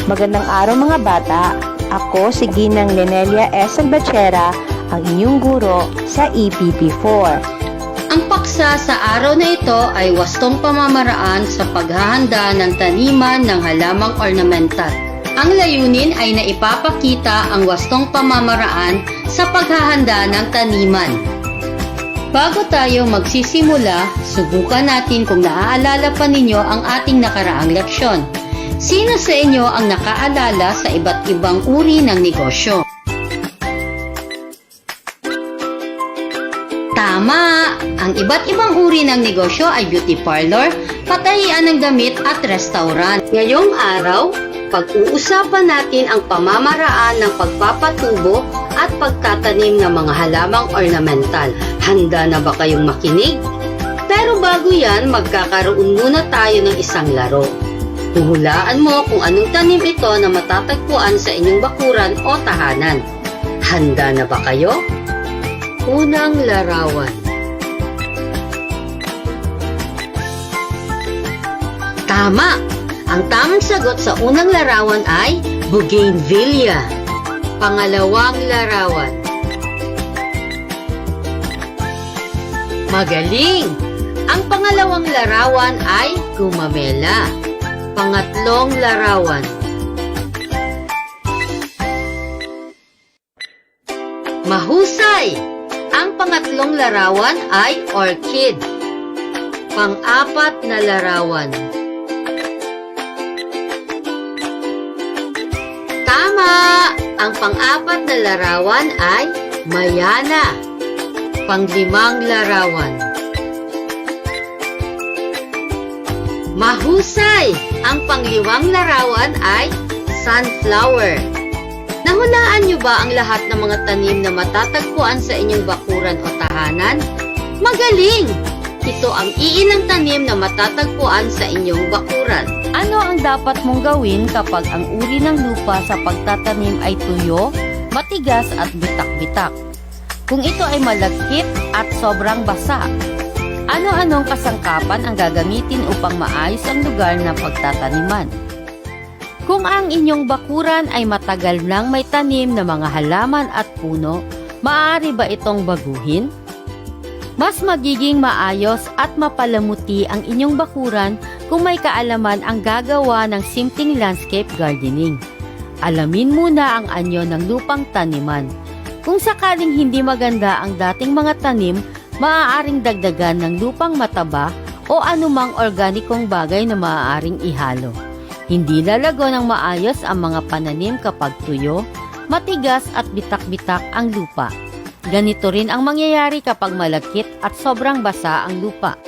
Magandang araw mga bata. Ako si Ginang Lenelia S. Albachera, ang inyong guro sa EPP4. Ang paksa sa araw na ito ay wastong pamamaraan sa paghahanda ng taniman ng halamang ornamental. Ang layunin ay naipapakita ang wastong pamamaraan sa paghahanda ng taniman. Bago tayo magsisimula, subukan natin kung naaalala pa ninyo ang ating nakaraang leksyon. Sino sa inyo ang nakaalala sa iba't ibang uri ng negosyo? Tama! Ang iba't ibang uri ng negosyo ay beauty parlor, patahian ng damit at restaurant. Ngayong araw, pag-uusapan natin ang pamamaraan ng pagpapatubo at pagtatanim ng mga halamang ornamental. Handa na ba kayong makinig? Pero bago yan, magkakaroon muna tayo ng isang laro. Huhulaan mo kung anong tanim ito na matatagpuan sa inyong bakuran o tahanan. Handa na ba kayo? Unang larawan. Tama! Ang tamang sagot sa unang larawan ay bougainvillea. Pangalawang larawan. Magaling! Ang pangalawang larawan ay gumamela. Pangatlong larawan. Mahusay! Ang pangatlong larawan ay orchid. Pang-apat na larawan. Tama! Ang pang-apat na larawan ay mayana. Pang-limang larawan. Mahusay! Ang pang-limang larawan ay sunflower. Nahulaan niyo ba ang lahat ng mga tanim na matatagpuan sa inyong bakuran o tahanan? Magaling! Ito ang iilang tanim na matatagpuan sa inyong bakuran. Ano ang dapat mong gawin kapag ang uri ng lupa sa pagtatanim ay tuyo, matigas at bitak-bitak? Kung ito ay malagkit at sobrang basa, ano-anong kasangkapan ang gagamitin upang maayos ang lugar ng pagtataniman? Kung ang inyong bakuran ay matagal nang may tanim na mga halaman at puno, maaari ba itong baguhin? Mas magiging maayos at mapalamuti ang inyong bakuran kung may kaalaman ang gagawa ng simpleng landscape gardening. Alamin muna ang anyo ng lupang taniman. Kung sakaling hindi maganda ang dating mga tanim, maaaring dagdagan ng lupang mataba o anumang organikong bagay na maaaring ihalo. Hindi lalago ng maayos ang mga pananim kapag tuyo, matigas at bitak-bitak ang lupa. Ganito rin ang mangyayari kapag malagkit at sobrang basa ang lupa.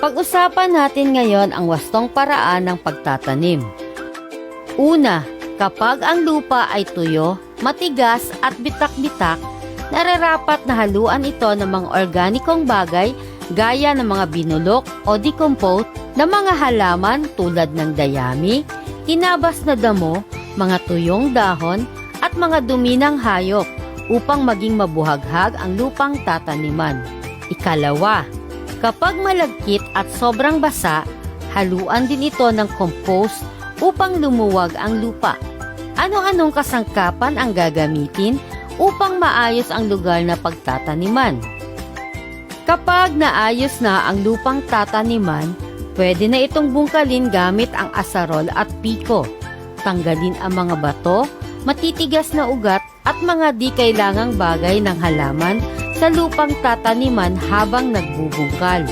Pag-usapan natin ngayon ang wastong paraan ng pagtatanim. Una, kapag ang lupa ay tuyo, matigas at bitak-bitak, nararapat na haluan ito ng mga organikong bagay gaya ng mga binulok o decomposed na mga halaman tulad ng dayami, tinabas na damo, mga tuyong dahon at mga dumi ng hayop upang maging mabuhaghag ang lupang tataniman. Ikalawa, kapag malagkit at sobrang basa, haluan din ito ng compost upang lumuwag ang lupa. Ano-anong kasangkapan ang gagamitin upang maayos ang lugar na pagtataniman? Kapag naayos na ang lupang tataniman, pwede na itong bungkalin gamit ang asarol at piko. Tanggalin ang mga bato, matitigas na ugat at mga di kailangang bagay ng halaman sa lupang tataniman habang nagbubungkal.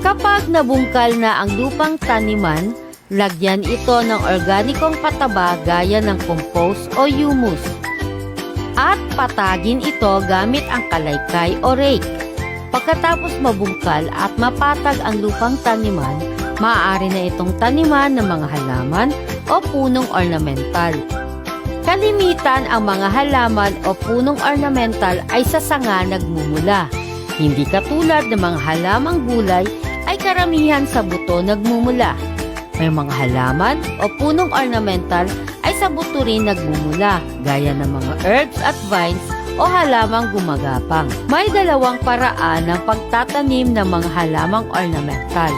Kapag nabungkal na ang lupang taniman, lagyan ito ng organikong pataba gaya ng compost o humus. At patagin ito gamit ang kalaykay o rake. Pagkatapos mabungkal at mapatag ang lupang taniman, maaari na itong taniman ng mga halaman o punong ornamental. Kalimitan ang mga halaman o punong ornamental ay sa sanga nagmumula. Hindi katulad ng mga halamang gulay ay karamihan sa buto nagmumula. May mga halaman o punong ornamental ay sa buto rin nagmumula, gaya ng mga herbs at vines o halamang gumagapang. May dalawang paraan ng pagtatanim ng mga halamang ornamental.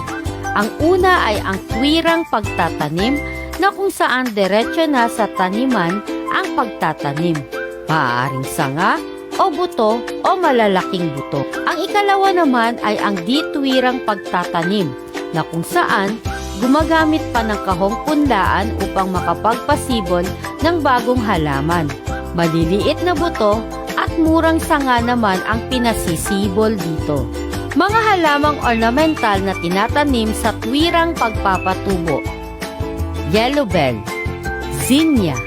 Ang una ay ang tuwirang pagtatanim na kung saan diretso na sa taniman ang pagtatanim. Maaaring sanga o buto o malalaking buto. Ang ikalawa naman ay ang dituwirang pagtatanim na kung saan gumagamit pa ng kahong punlaan upang makapagpasibol ng bagong halaman. Maliliit na buto at murang sanga naman ang pinasisibol dito. Mga halamang ornamental na tinatanim sa tuwirang pagpapatubo: yellow bell, zinnia,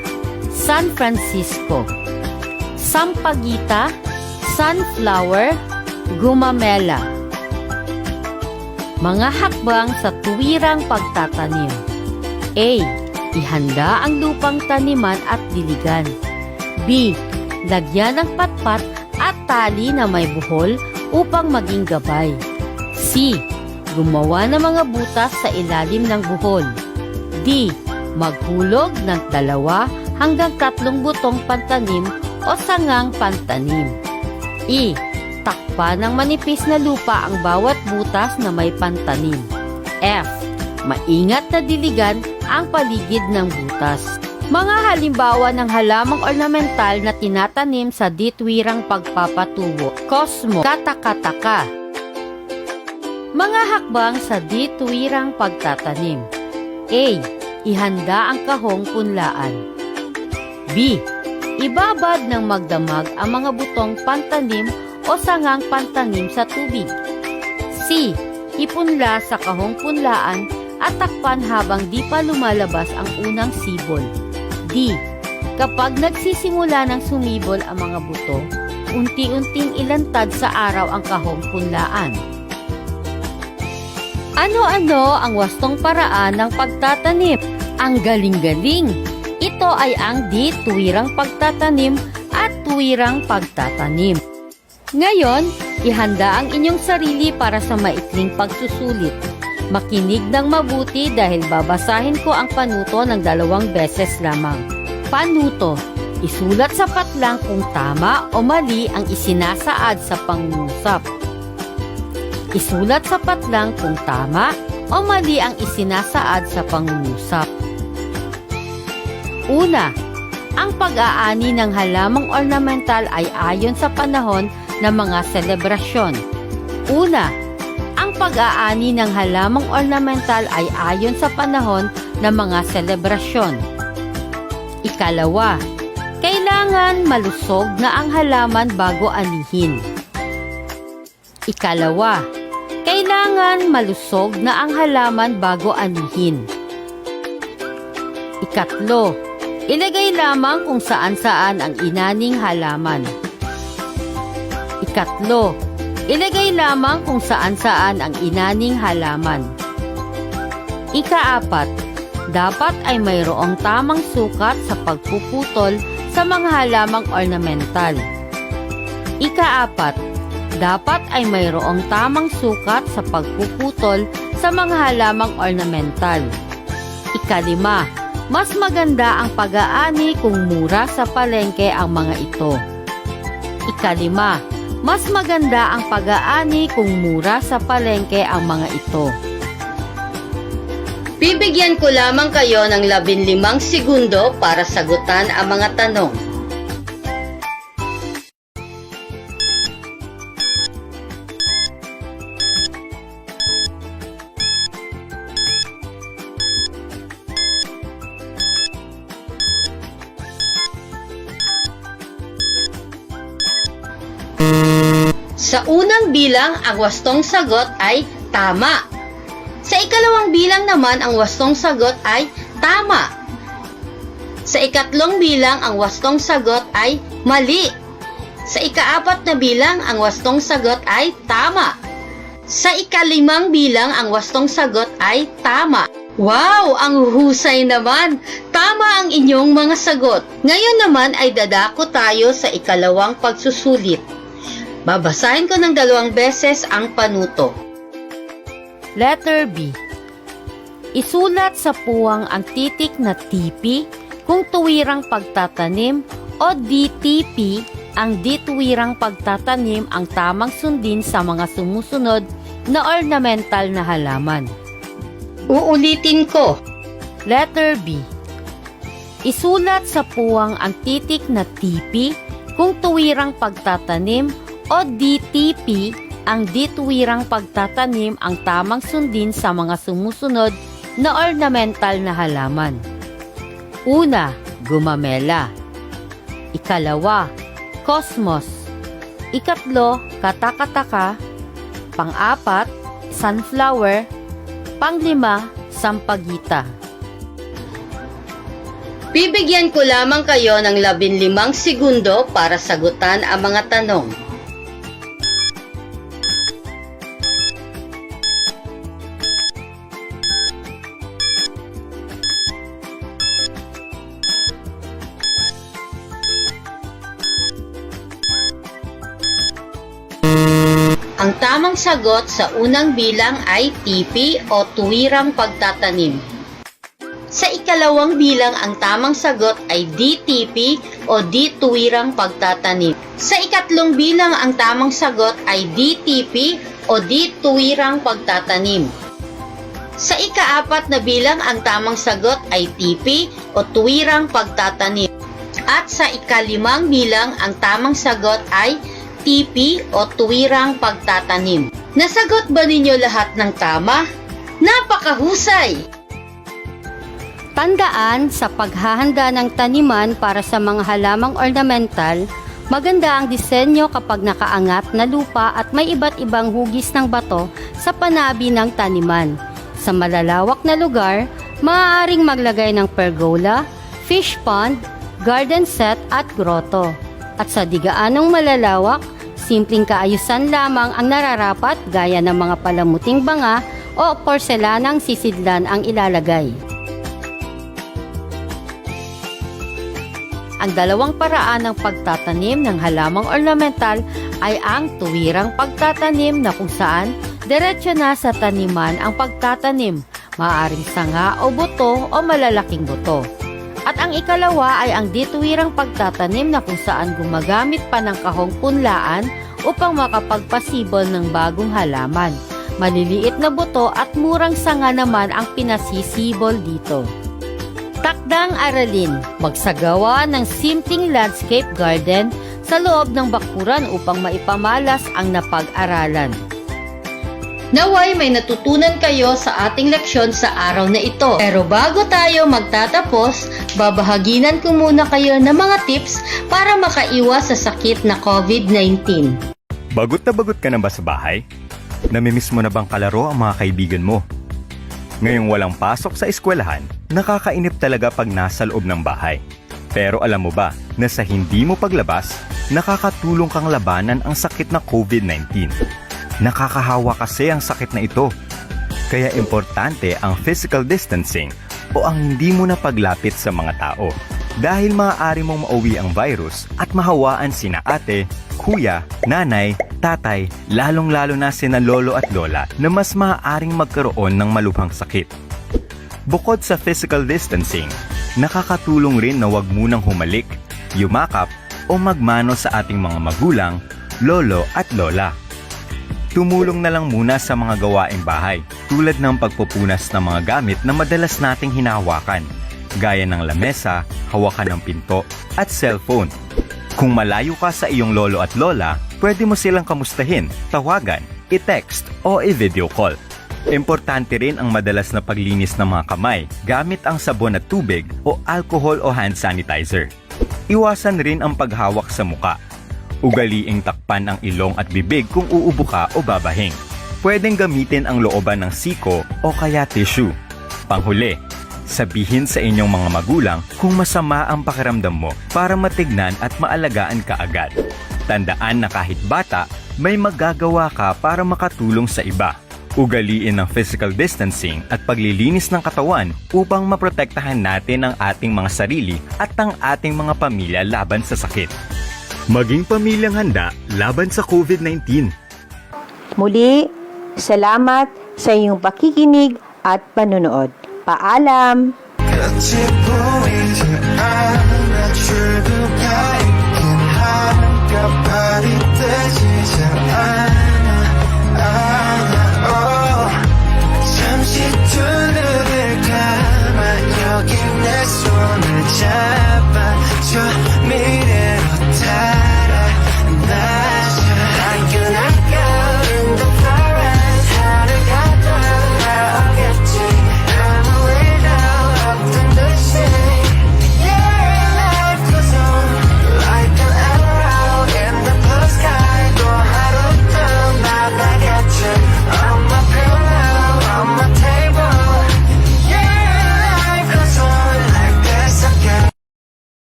San Francisco, sampagita, sunflower, gumamela. Mga hakbang sa tuwirang pagtatanim: A. Ihanda ang lupang taniman at diligan. B. Lagyan ng patpat at tali na may buhol upang maging gabay. C. Gumawa ng mga butas sa ilalim ng buhol. D. Maghulog ng 2 hanggang 3 butong pantanim o sangang pantanim. E. Takpa ng manipis na lupa ang bawat butas na may pantanim. F. Maingat na diligan ang paligid ng butas. Mga halimbawa ng halamang ornamental na tinatanim sa ditwirang pagpapatubo: Cosmo, katakataka. Mga hakbang sa ditwirang pagtatanim: A. Ihanda ang kahong punlaan. B. Ibabad ng magdamag ang mga butong pantanim o sangang pantanim sa tubig. C. Ipunla sa kahong punlaan at takpan habang di pa lumalabas ang unang sibol. D. Kapag nagsisimula ng sumibol ang mga buto, unti-unting ilantad sa araw ang kahong punlaan. Ano-ano ang wastong paraan ng pagtatanim? Ang galing-galing! Ito ay ang tuwirang pagtatanim at tuwirang pagtatanim. Ngayon, ihanda ang inyong sarili para sa maikling pagsusulit. Makinig ng mabuti dahil babasahin ko ang panuto ng 2 beses lamang. Panuto: isulat sa patlang kung tama o mali ang isinasaad sa pangungusap. Isulat sa patlang kung tama o mali ang isinasaad sa pangungusap. Una, ang pag-aani ng halamang ornamental ay ayon sa panahon ng mga selebrasyon. Una, ang pag-aani ng halamang ornamental ay ayon sa panahon ng mga selebrasyon. Ikalawa, kailangan malusog na ang halaman bago anihin. Ikalawa, kailangan malusog na ang halaman bago anihin. Ikatlo, ilagay lamang kung saan-saan ang inaning halaman. Ikatlo, ilagay lamang kung saan-saan ang inaning halaman. Ika-4, dapat ay mayroong tamang sukat sa pagpuputol sa mga halamang ornamental. Ika-4, dapat ay mayroong tamang sukat sa pagpuputol sa mga halamang ornamental. Ika-5, mas maganda ang pag-aani kung mura sa palengke ang mga ito. Ika-5, mas maganda ang pag-aani kung mura sa palengke ang mga ito. Bibigyan ko lamang kayo ng 15 segundo para sagutan ang mga tanong. Sa unang bilang, ang wastong sagot ay tama. Sa ikalawang bilang naman, ang wastong sagot ay tama. Sa ikatlong bilang, ang wastong sagot ay mali. Sa ika-4 na bilang, ang wastong sagot ay tama. Sa ika-5 bilang, ang wastong sagot ay tama. Wow! Ang husay naman! Tama ang inyong mga sagot. Ngayon naman ay dadako tayo sa ikalawang pagsusulit. Babasahin ko ng 2 beses ang panuto. Letter B. Isulat sa puwang ang titik na TP kung tuwirang pagtatanim o DTP ang dituwirang pagtatanim ang tamang sundin sa mga sumusunod na ornamental na halaman. Uulitin ko. Letter B. Isulat sa puwang ang titik na TP kung tuwirang pagtatanim o DTP ang dituwirang pagtatanim ang tamang sundin sa mga sumusunod na ornamental na halaman. Una, gumamela. Ikalawa, cosmos. Ikatlo, katakataka. Pang-apat, sunflower. Pang-lima, sampagita. Bibigyan ko lamang kayo ng 15 segundo para sagutan ang mga tanong. Ang tamang sagot sa unang bilang ay TP o tuwirang pagtatanim. Sa ikalawang bilang, ang tamang sagot ay DTP o dituwirang pagtatanim. Sa ikatlong bilang, ang tamang sagot ay DTP o dituwirang pagtatanim. Sa ikaapat na bilang, ang tamang sagot ay TP o tuwirang pagtatanim. At sa ikalimang bilang, ang tamang sagot ay TP o tuwirang pagtatanim. Nasagot ba ninyo lahat ng tama? Napakahusay! Tandaan, sa paghahanda ng taniman para sa mga halamang ornamental, maganda ang disenyo kapag nakaangat na lupa at may iba't ibang hugis ng bato sa panabi ng taniman. Sa malalawak na lugar, maaaring maglagay ng pergola, fish pond, garden set at grotto. At sa digaanong malalawak, simpleng kaayusan lamang ang nararapat gaya ng mga palamuting banga o porselanang sisidlan ang ilalagay. Ang dalawang paraan ng pagtatanim ng halamang ornamental ay ang tuwirang pagtatanim na kung saan diretso na sa taniman ang pagtatanim, maaaring sanga o buto o malalaking buto. At ang ikalawa ay ang dituwirang pagtatanim na kung saan gumagamit pa ng kahong punlaan upang makapagpasibol ng bagong halaman. Maliliit na buto at murang sanga naman ang pinasisibol dito. Takdang aralin, magsagawa ng simpleng landscape garden sa loob ng bakuran upang maipamalas ang napag-aralan. Naway may natutunan kayo sa ating leksyon sa araw na ito. Pero bago tayo magtatapos, babahaginan ko muna kayo ng mga tips para makaiwas sa sakit na COVID-19. Bagot na bagot ka na ba sa bahay? Namimiss mo na bang kalaro ang mga kaibigan mo? Ngayong walang pasok sa eskwelahan, nakakainip talaga pag nasa loob ng bahay. Pero alam mo ba na sa hindi mo paglabas, nakakatulong kang labanan ang sakit na COVID-19. Nakakahawa kasi ang sakit na ito. Kaya importante ang physical distancing o ang hindi mo na paglapit sa mga tao. Dahil maaari mong mauwi ang virus at mahawaan sina ate, kuya, nanay, tatay, lalong-lalo na sina lolo at lola na mas maaaring magkaroon ng malubhang sakit. Bukod sa physical distancing, nakakatulong rin na huwag munang humalik, yumakap o magmano sa ating mga magulang, lolo at lola. Tumulong na lang muna sa mga gawaing bahay tulad ng pagpupunas ng mga gamit na madalas nating hinahawakan, gaya ng lamesa, hawakan ng pinto at cellphone. Kung malayo ka sa iyong lolo at lola, pwede mo silang kamustahin, tawagan, i-text o i-video call. Importante rin ang madalas na paglinis ng mga kamay gamit ang sabon at tubig o alcohol o hand sanitizer. Iwasan rin ang paghawak sa muka. Ugaliing takpan ang ilong at bibig kung uubo ka o babahing. Pwedeng gamitin ang looban ng siko o kaya tissue. Panghuli, sabihin sa inyong mga magulang kung masama ang pakiramdam mo para matignan at maalagaan ka agad. Tandaan na kahit bata, may magagawa ka para makatulong sa iba. Ugaliin ang physical distancing at paglilinis ng katawan upang maprotektahan natin ang ating mga sarili at ang ating mga pamilya laban sa sakit. Maging pamilyang handa laban sa COVID-19. Muli, salamat sa iyong pakikinig at panunood. Paalam! 같이 보이지 않아